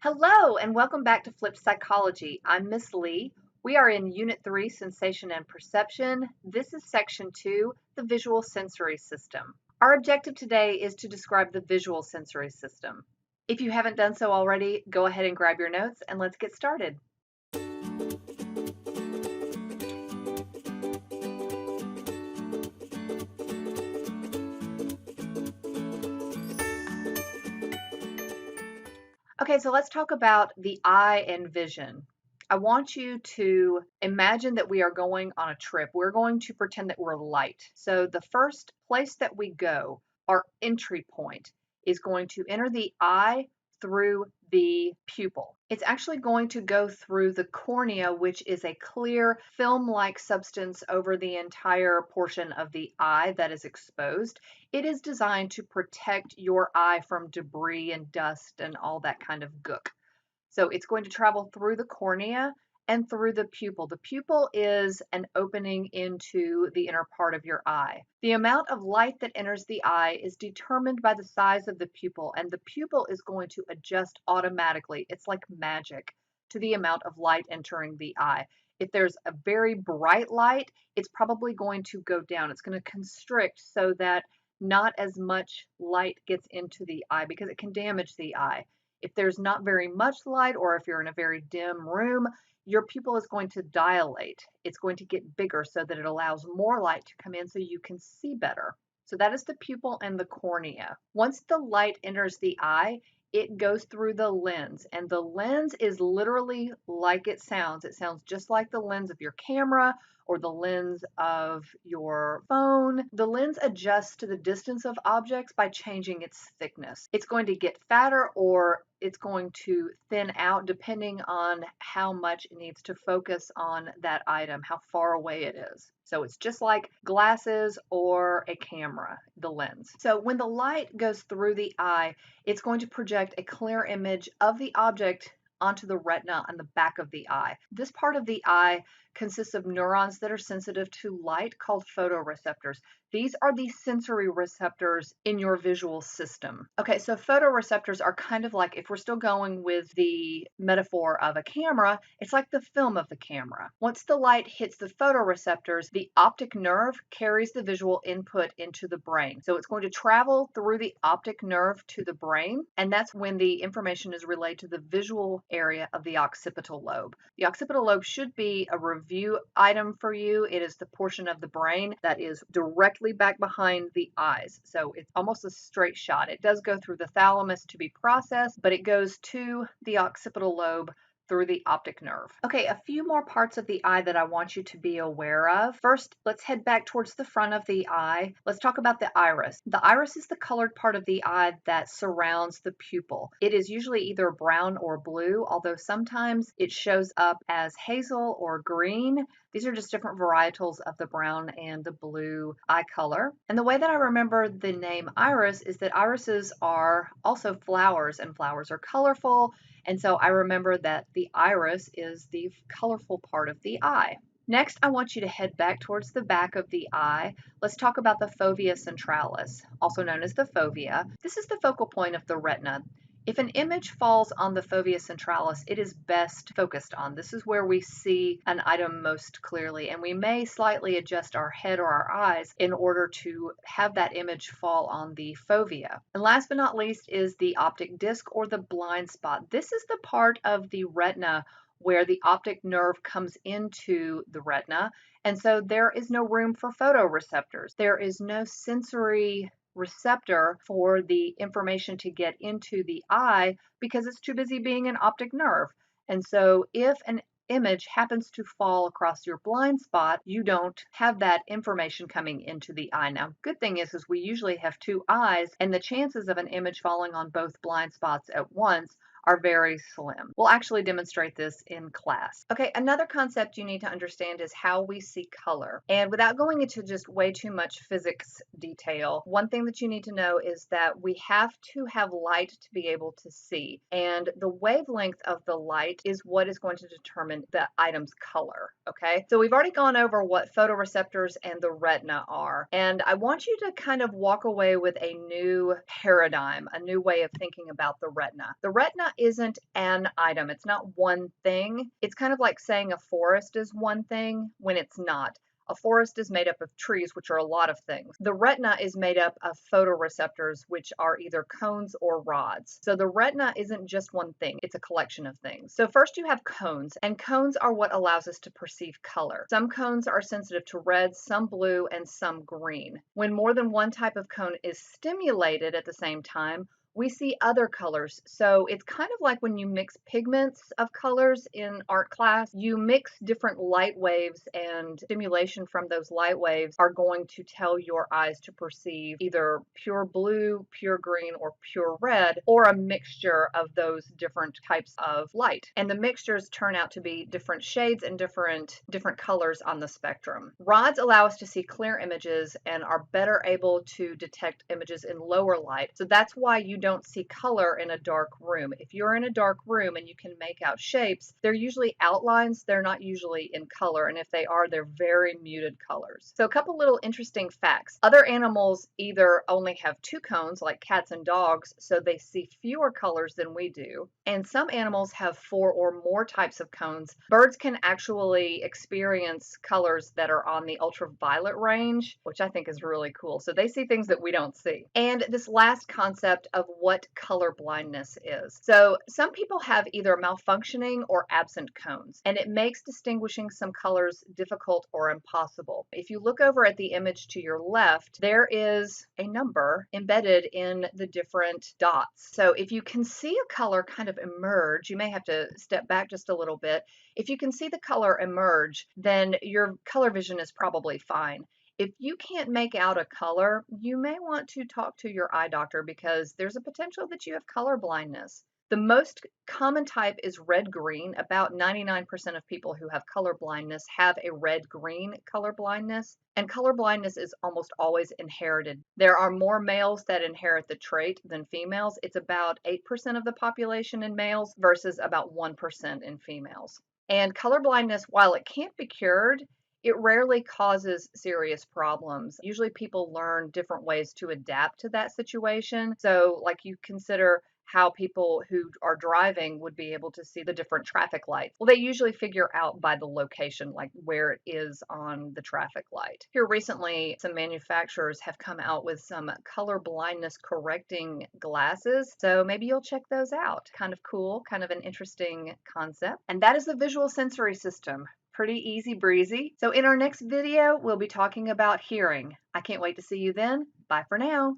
Hello and welcome back to Flipped Psychology. I'm Miss Lee. We are in Unit 3, Sensation and Perception. This is Section 2, the Visual Sensory System. Our objective today is to describe the visual sensory system. If you haven't done so already, go ahead and grab your notes and let's get started. Okay, so let's talk about the eye and vision. I want you to imagine that we are going on a trip. We're going to pretend that we're light. So the first place that we go, our entry point, is going to enter the eye through the pupil. It's actually going to go through the cornea, which is a clear film-like substance over the entire portion of the eye that is exposed. It is designed to protect your eye from debris and dust and all that kind of gook. So it's going to travel through the cornea and through the pupil. The pupil is an opening into the inner part of your eye. The amount of light that enters the eye is determined by the size of the pupil, and the pupil is going to adjust automatically. It's like magic to the amount of light entering the eye. If there's a very bright light, it's probably going to go down. It's going to constrict so that not as much light gets into the eye because it can damage the eye. If there's not very much light, or if you're in a very dim room, your pupil is going to dilate. It's going to get bigger so that it allows more light to come in so you can see better. So that is the pupil and the cornea. Once the light enters the eye, it goes through the lens, and the lens is literally like it sounds. It sounds just like the lens of your camera or the lens of your phone. The lens adjusts to the distance of objects by changing its thickness. It's going to get fatter or it's going to thin out depending on how much it needs to focus on that item, how far away it is. So it's just like glasses or a camera, the lens. So when the light goes through the eye, it's going to project a clear image of the object onto the retina on the back of the eye. This part of the eye consists of neurons that are sensitive to light called photoreceptors. These are the sensory receptors in your visual system. Okay, so photoreceptors are kind of like, if we're still going with the metaphor of a camera, it's like the film of the camera. Once the light hits the photoreceptors, the optic nerve carries the visual input into the brain. So it's going to travel through the optic nerve to the brain, and that's when the information is relayed to the visual area of the occipital lobe. The occipital lobe should be a review item for you. It is the portion of the brain that is directly back behind the eyes. So it's almost a straight shot. It does go through the thalamus to be processed, but it goes to the occipital lobe through the optic nerve. Okay, a few more parts of the eye that I want you to be aware of. First, let's head back towards the front of the eye. Let's talk about the iris. The iris is the colored part of the eye that surrounds the pupil. It is usually either brown or blue, although sometimes it shows up as hazel or green. These are just different varietals of the brown and the blue eye color. And the way that I remember the name iris is that irises are also flowers, and flowers are colorful. And so I remember that the iris is the colorful part of the eye. Next, I want you to head back towards the back of the eye. Let's talk about the fovea centralis, also known as the fovea. This is the focal point of the retina. If an image falls on the fovea centralis, it is best focused on. This is where we see an item most clearly, and we may slightly adjust our head or our eyes in order to have that image fall on the fovea. And last but not least is the optic disc or the blind spot. This is the part of the retina where the optic nerve comes into the retina, and so there is no room for photoreceptors. There is no sensory receptor for the information to get into the eye because it's too busy being an optic nerve. And so if an image happens to fall across your blind spot, you don't have that information coming into the eye. Now, good thing is we usually have two eyes, and the chances of an image falling on both blind spots at once are very slim. We'll actually demonstrate this in class. Okay, another concept you need to understand is how we see color. And without going into just way too much physics detail, one thing that you need to know is that we have to have light to be able to see. And the wavelength of the light is what is going to determine the item's color, okay? So we've already gone over what photoreceptors and the retina are. And I want you to kind of walk away with a new paradigm, a new way of thinking about the retina. The retina retina isn't an item. It's not one thing. It's kind of like saying a forest is one thing when it's not. A forest is made up of trees, which are a lot of things. The retina is made up of photoreceptors, which are either cones or rods. So the retina isn't just one thing, it's a collection of things. So first you have cones, and cones are what allows us to perceive color. Some cones are sensitive to red, some blue, and some green. When more than one type of cone is stimulated at the same time, we see other colors. So it's kind of like when you mix pigments of colors in art class, you mix different light waves, and stimulation from those light waves are going to tell your eyes to perceive either pure blue, pure green, or pure red, or a mixture of those different types of light. And the mixtures turn out to be different shades and different colors on the spectrum. Rods allow us to see clear images and are better able to detect images in lower light. So that's why you don't see color in a dark room. If you're in a dark room and you can make out shapes, they're usually outlines, they're not usually in color, and if they are, they're very muted colors. So a couple little interesting facts. Other animals either only have two cones, like cats and dogs, so they see fewer colors than we do, and some animals have 4 or more types of cones. Birds can actually experience colors that are on the ultraviolet range, which I think is really cool. So they see things that we don't see. And this last concept of what color blindness is. So some people have either malfunctioning or absent cones, and it makes distinguishing some colors difficult or impossible. If you look over at the image to your left, there is a number embedded in the different dots. So if you can see a color kind of emerge, you may have to step back just a little bit. If you can see the color emerge, then your color vision is probably fine. If you can't make out a color, you may want to talk to your eye doctor because there's a potential that you have color blindness. The most common type is red-green. About 99% of people who have color blindness have a red-green color blindness, and color blindness is almost always inherited. There are more males that inherit the trait than females. It's about 8% of the population in males versus about 1% in females. And color blindness, while it can't be cured, it rarely causes serious problems. Usually people learn different ways to adapt to that situation. So like you consider how people who are driving would be able to see the different traffic lights. Well, they usually figure out by the location, like where it is on the traffic light. Here recently, some manufacturers have come out with some color blindness correcting glasses. So maybe you'll check those out. Kind of cool, kind of an interesting concept. And that is the visual sensory system. Pretty easy breezy. So in our next video, we'll be talking about hearing. I can't wait to see you then. Bye for now.